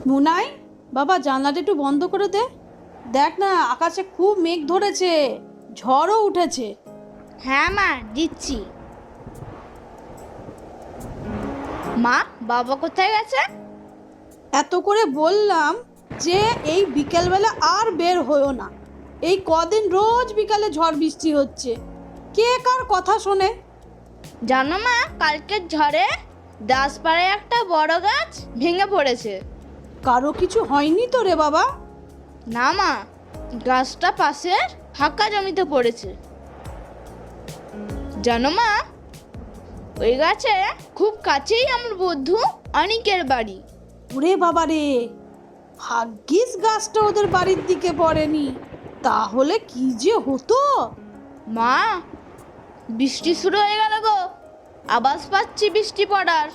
মুনাই, বাবা জানলাটা একটু বন্ধ করে দে। দেখ না, আকাশে খুব মেঘ ধরেছে, ঝড়ও উঠেছে। হ্যাঁ মা, দিচ্ছি। মা, বাবা কোথায় গেছে? এত করে বললাম যে এই বিকেলবেলা আর বের হইও না। এই কদিন রোজ বিকালে ঝড় বৃষ্টি হচ্ছে, কে কার কথা শোনে? জানো মা, কালকের ঝড়ে দাসপাড়ায় একটা বড় গাছ ভেঙে পড়েছে। কারো কিছু হয়নি তো রে বাবা? না মা, গাছটা পাশের ফাঁকা জমিতে পড়েছে। জানো মা, ওই গাছে খুব কাছেই আমার বন্ধু অনিকের বাড়ি। ওরে বাবা রে, ভাগ্যিস গাছটা ওদের বাড়ির দিকে পড়েনি, তাহলে কি যে হতো। মা, বৃষ্টি শুরু হয়ে গেল গো, আওয়াজ পাচ্ছি বৃষ্টি পড়ার।